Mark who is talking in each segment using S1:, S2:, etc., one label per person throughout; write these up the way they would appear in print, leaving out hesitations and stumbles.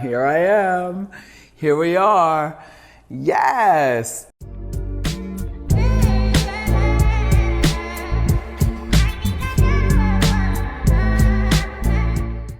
S1: Here I am. Here we are. Yes.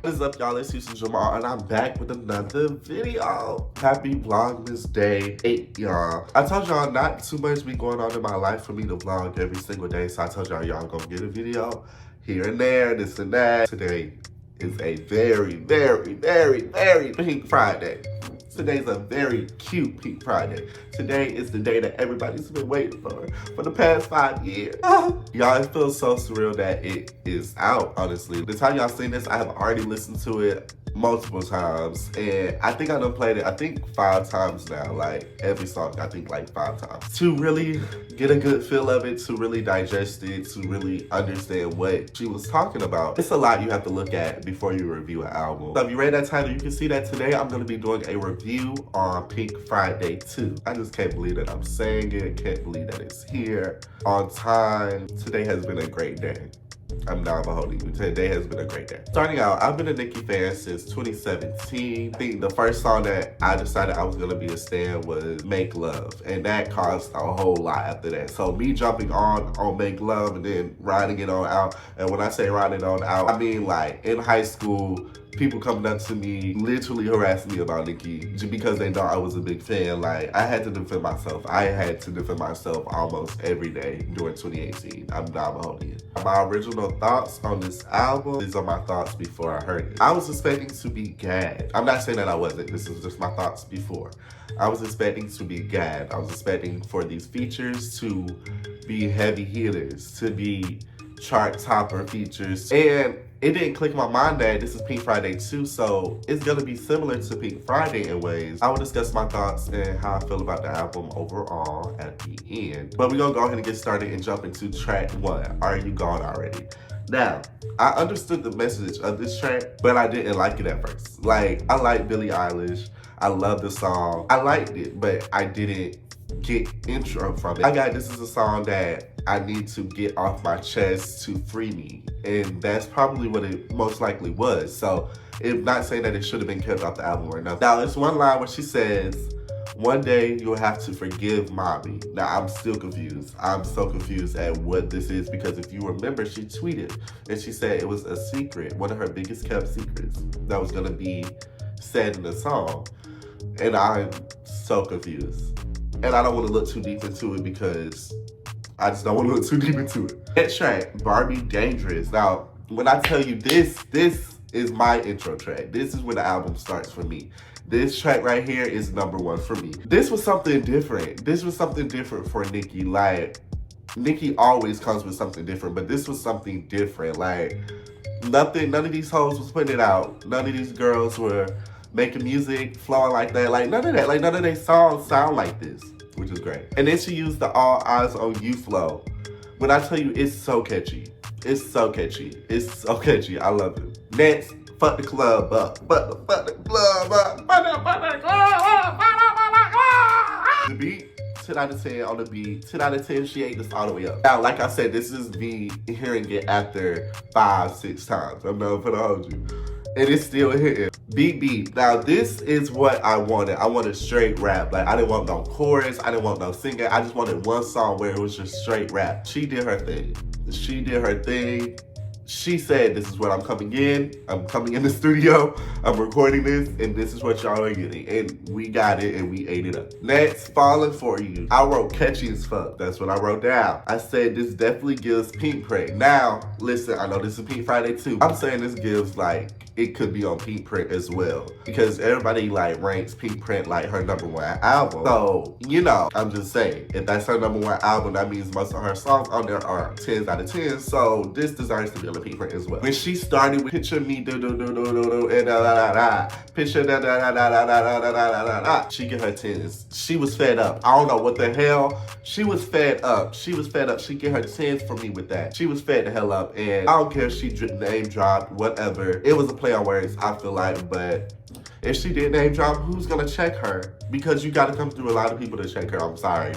S2: What is up, y'all? It's Houston Jamal, and I'm back with another video. Happy Vlogmas Day 8, y'all. I told y'all not too much be going on in my life for me to vlog every single day, so I told y'all gonna get a video here and there, this and that. Today is a very, very, very, very Pink Friday. Today's a very cute Pink Friday. Today is the day that everybody's been waiting for the past 5 years. Y'all, it feels so surreal that it is out, honestly. The time y'all seen this, I have already listened to it multiple times, and I think I done played it, I think 5 times now, like every song, I think like 5 times. To really get a good feel of it, to really digest it, to really understand what she was talking about. It's a lot you have to look at before you review an album. So if you read that title, you can see that today I'm gonna be doing a review on Pink Friday 2. I just can't believe that I'm saying it, can't believe that it's here on time. Today has been a great day. I'm not gonna hold you. Today has been a great day. Starting out, I've been a Nicki fan since 2017. I think the first song that I decided I was gonna be a stan was Make Love, and that caused a whole lot after that. So me jumping on Make Love and then riding it on out, and when I say riding it on out, I mean like in high school, people coming up to me, literally harassing me about Nicki just because they know I was a big fan. Like, I had to defend myself. I had to defend myself almost every day during 2018. I'm not holding it. My original thoughts on this album, these are my thoughts before I heard it. I was expecting to be gagged. I'm not saying that I wasn't. This is just my thoughts before. I was expecting to be gagged. I was expecting for these features to be heavy hitters, to be chart topper features. And it didn't click in my mind that this is Pink Friday 2, so it's gonna be similar to Pink Friday in ways. I will discuss my thoughts and how I feel about the album overall at the end. But we're gonna go ahead and get started and jump into track 1, Are You Gone Already? Now, I understood the message of this track, but I didn't like it at first. Like, I like Billie Eilish. I love the song. I liked it, but I didn't get intro from it. This is a song that I need to get off my chest to free me. And that's probably what it most likely was. So I'm not saying that it should have been kept off the album or nothing. Now, it's one line where she says, one day you'll have to forgive mommy. Now, I'm still confused. I'm so confused at what this is because if you remember, she tweeted and she said it was a secret, one of her biggest kept secrets that was gonna be said in the song. And I'm so confused. And I don't want to look too deep into it because I just don't want to look too deep into it. Next track, Barbie Dangerous. Now, when I tell you this is my intro track. This is where the album starts for me. This track right here is number 1 for me. This was something different. This was something different for Nicki. Like, Nicki always comes with something different, but this was something different. Like, none of these hoes was putting it out. None of these girls were making music, flowing like that. Like, none of that. Like, none of their songs sound like this, which is great. And then she used the All Eyes on You flow. When I tell you, it's so catchy. It's so catchy. It's so catchy. I love it. Next, Fuck the Club Up. Fuck the club up. Fuck the club up. The beat, 10 out of 10 on the beat. 10 out of 10, she ate this all the way up. Now, like I said, this is me hearing it after 5, 6 times. I'm not gonna hold you. And it's still hitting. Beat. Now, this is what I wanted. I wanted straight rap. Like, I didn't want no chorus. I didn't want no singing. I just wanted one song where it was just straight rap. She did her thing. She said, this is what I'm coming in. I'm coming in the studio. I'm recording this, and this is what y'all are getting. And we got it, and we ate it up. Next, Falling For You. I wrote catchy as fuck. That's what I wrote down. I said, this definitely gives Pink Print. Now, listen, I know this is Pink Friday 2. I'm saying this gives, like, it could be on Pink Print as well. Because everybody, like, ranks Pink Print, like, her number 1 album. So, you know, I'm just saying, if that's her number 1 album, that means most of her songs on there are 10s out of 10. So, this deserves to be on the Pink Print as well. When she started with Picture Me, and Picture she get her 10s. She was fed up. I don't know what the hell. She was fed up. She get her 10s for me with that. She was fed the hell up. And I don't care if she name dropped, whatever. It was a play on words, I feel like, but if she did name drop, who's gonna check her? Because you gotta come through a lot of people to check her, I'm sorry.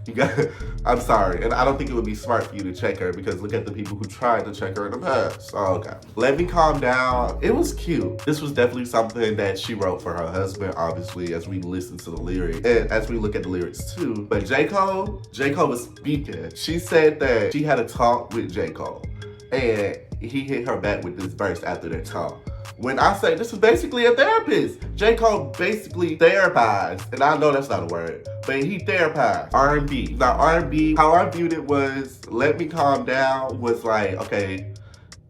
S2: You got, I'm sorry, and I don't think it would be smart for you to check her because look at the people who tried to check her in the past. Oh, okay. Let Me Calm Down. It was cute. This was definitely something that she wrote for her husband, obviously, as we listen to the lyrics and as we look at the lyrics too. But J. Cole was speaking. She said that she had a talk with J. Cole and he hit her back with this verse after their talk. When I say this is basically a therapist, J. Cole basically therapized, and I know that's not a word, but he therapized R&B. Now R&B, how I viewed it was, Let Me Calm Down was like, okay,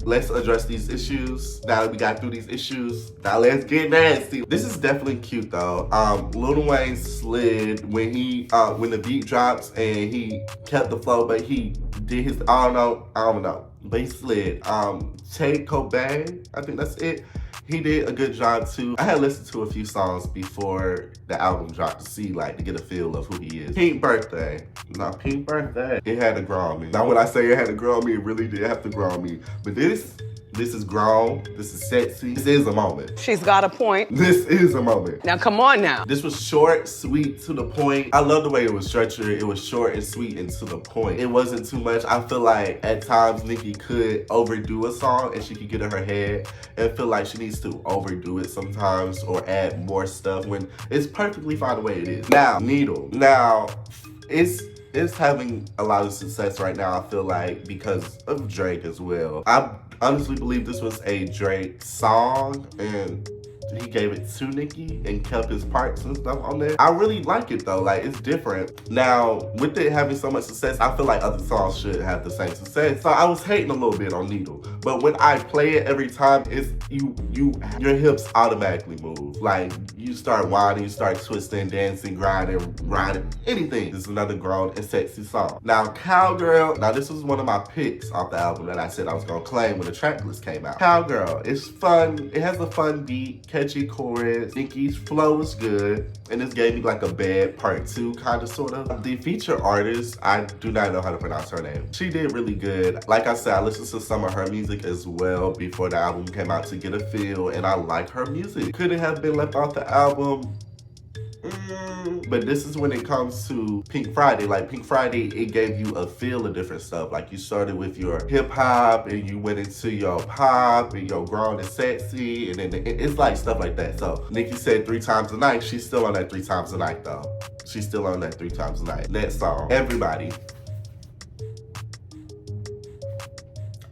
S2: let's address these issues. Now that we got through these issues, now let's get nasty. This is definitely cute though. Lil Wayne slid when the beat drops and he kept the flow, but he did his, I don't know, but he slid. Tay Cobain, I think that's it. He did a good job too. I had listened to a few songs before the album dropped to get a feel of who he is. Pink Birthday. Now, Pink Birthday, it had to grow on me. Now, when I say it had to grow on me, it really did have to grow on me. But this is grown. This is sexy. This is a moment.
S3: She's got a point.
S2: This is a moment.
S3: Now, come on now.
S2: This was short, sweet, to the point. I love the way it was structured. It was short and sweet and to the point. It wasn't too much. I feel like at times Nicki could overdo a song and she could get in her head and feel like she needs to overdo it sometimes or add more stuff when it's perfectly fine the way it is. Now, Needle. Now, it's having a lot of success right now, I feel like, because of Drake as well. I honestly believe this was a Drake song and he gave it to Nicki and kept his parts and stuff on there. I really like it though, like it's different. Now, with it having so much success, I feel like other songs should have the same success. So I was hating a little bit on Needle. But when I play it every time, it's your hips automatically move. Like you start whining, you start twisting, dancing, grinding, anything. This is another grown and sexy song. Now, Cowgirl, now this was one of my picks off the album that I said I was gonna claim when the track list came out. Cowgirl, it's fun, it has a fun beat, catchy chorus, Nicki's flow is good, and this gave me like a Bad Part 2 kind of sort of. The feature artist, I do not know how to pronounce her name. She did really good. Like I said, I listened to some of her music as well before the album came out to get a feel, and I like her music. Could it have been left off the album? But this is when it comes to Pink Friday. Like Pink Friday, it gave you a feel of different stuff. Like you started with your hip hop and you went into your pop and your grown and sexy, and then it's like stuff like that. So Nicki said 3 times a night. She's still on that 3 times a night though. She's still on that 3 times a night. That song, Everybody.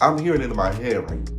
S2: I'm hearing it in my head right now.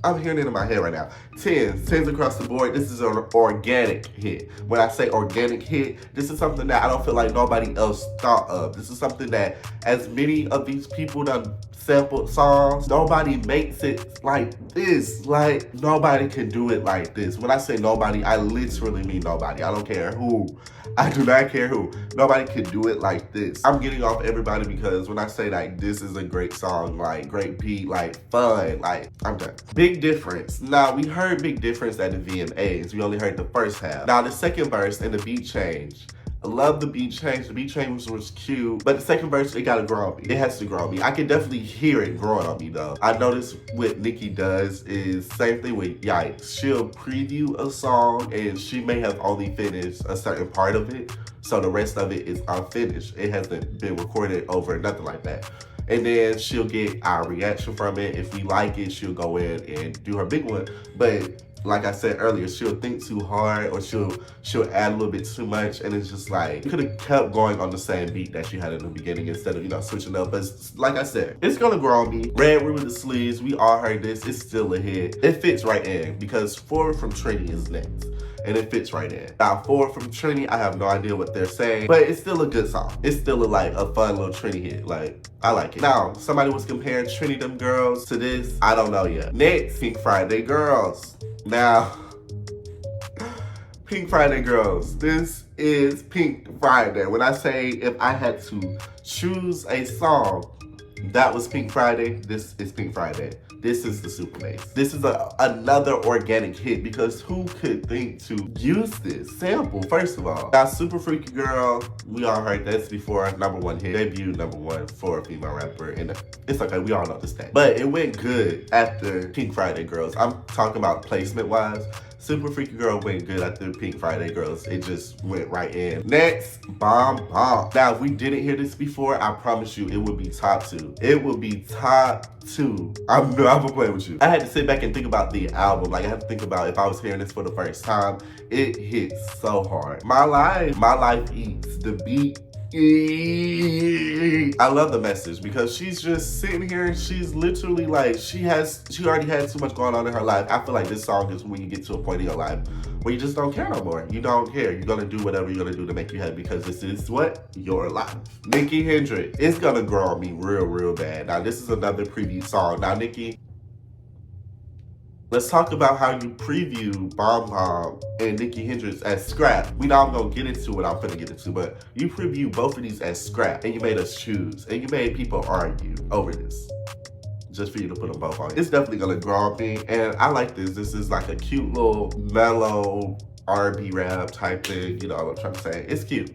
S2: I'm hearing it in my head right now. 10s across the board. This is an organic hit. When I say organic hit, this is something that I don't feel like nobody else thought of. This is something that as many of these people done sampled songs, nobody makes it like this. Like nobody can do it like this. When I say nobody, I literally mean nobody. I don't care who. I do not care who. Nobody can do it like this. I'm getting off Everybody because when I say like this is a great song, like great beat, like fun, like I'm done. Big Difference. Now we heard Big Difference at the VMAs. We only heard the first half. Now the second verse and the beat change. I love the beat change. The beat change was cute, but the second verse, it gotta grow on me. It has to grow on me. I can definitely hear it growing on me though. I notice what Nicki does is same thing with Yikes. She'll preview a song and she may have only finished a certain part of it, so the rest of it is unfinished. It hasn't been recorded over, nothing like that. And then she'll get our reaction from it. If we like it, she'll go in and do her big one. But like I said earlier, she'll think too hard or she'll add a little bit too much, and it's just like, you could have kept going on the same beat that she had in the beginning instead of, switching up. But like I said, it's gonna grow on me. Red Room with the Sleeves, we all heard this. It's still a hit. It fits right in because Forward from Trini is next. And it fits right in. Now, Forward from Trini, I have no idea what they're saying, but it's still a good song. It's still a fun little Trini hit. Like, I like it. Now, somebody was comparing Trini Them Girls to this. I don't know yet. Next, Pink Friday Girls. Now, Pink Friday Girls. This is Pink Friday. When I say if I had to choose a song that was Pink Friday, this is Pink Friday. This is the Super Bass. This is another organic hit because who could think to use this sample, first of all? Now, Super Freaky Girl, we all heard this before, #1 hit, debut #1 for a female rapper, and it's okay, we all know this thing. But it went good after Pink Friday Girls. I'm talking about placement-wise. Super Freaky Girl went good after Pink Friday Girls. It just went right in. Next, Bomb Bomb. Now, if we didn't hear this before, I promise you it would be top 2. It would be top 2. I'm gonna play with you. I had to sit back and think about the album. Like, I had to think about if I was hearing this for the first time. It hits so hard. My life eats the beat. I love the message because she's just sitting here and she's literally like, she already had too much going on in her life. I feel like this song is when you get to a point in your life where you just don't care no more. You don't care. You're gonna do whatever you're gonna do to make you happy because this is what? Your life. Nikki Hendrix. It's gonna grow on me real bad. Now this is another preview song. Now Nikki, let's talk about how you preview Bomb Bomb and Nikki Hendrix as scrap. We know I'm gonna get into what I'm finna get into, but you preview both of these as scrap and you made us choose and you made people argue over this. Just for you to put them both on. It's definitely gonna grow on me and I like this. This is like a cute little mellow R&B rap type thing. You know what I'm trying to say? It's cute.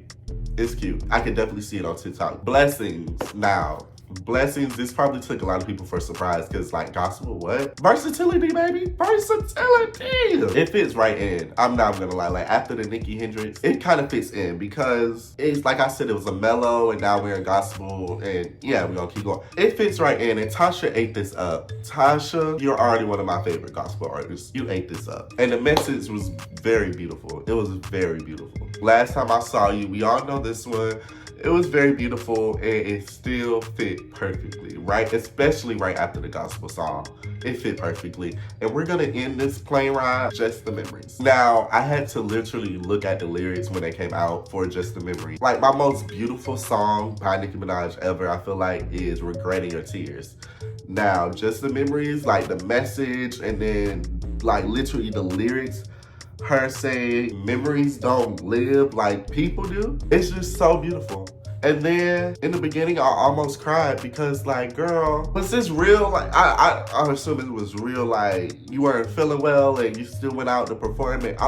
S2: It's cute. I can definitely see it on TikTok. Blessings now. Blessings, this probably took a lot of people for surprise because like gospel, what? Versatility, baby, versatility. It fits right in. I'm not gonna lie, like after the Nikki Hendrix, it kind of fits in because it's like I said, it was a mellow and now we're in gospel and yeah, we're gonna keep going. It fits right in and Tasha ate this up. Tasha, you're already one of my favorite gospel artists. You ate this up. And the message was very beautiful. It was very beautiful. Last time I saw you, we all know this one. It was very beautiful and it still fit perfectly, right? Especially right after the gospel song. It fit perfectly. And we're gonna end this plane ride, Just the Memories. Now, I had to literally look at the lyrics when they came out for Just the Memories. Like my most beautiful song by Nicki Minaj ever, I feel like, is Regretting Your Tears. Now, Just the Memories, like the message and then like literally the lyrics, her saying memories don't live like people do. It's just so beautiful. And then in the beginning, I almost cried because like, girl, was this real? Like, I assume it was real. Like you weren't feeling well and you still went out to perform it.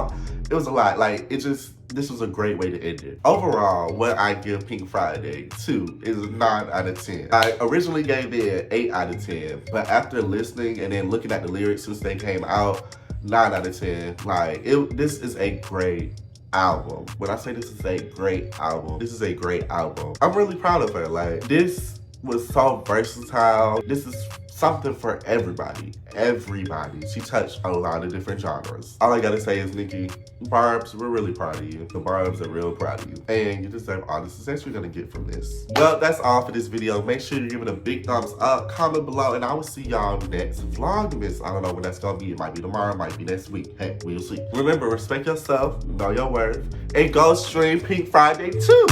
S2: It was a lot. Like this was a great way to end it. Overall, what I give Pink Friday 2 is a 9 out of 10. I originally gave it an 8 out of 10, but after listening and then looking at the lyrics since they came out, 9 out of 10. Like, this is a great album. When I say this is a great album, this is a great album. I'm really proud of her. Like, this was so versatile. This is something for everybody. Everybody. She touched a lot of different genres. All I gotta say is, Nikki, Barbs, we're really proud of you. The Barbs are real proud of you. And you deserve all the success you're gonna get from this. Well, that's all for this video. Make sure you give it a big thumbs up, comment below, and I will see y'all next Vlogmas. I don't know when that's gonna be. It might be tomorrow, it might be next week. Hey, we'll see. Remember, respect yourself, know your worth, and go stream Pink Friday 2.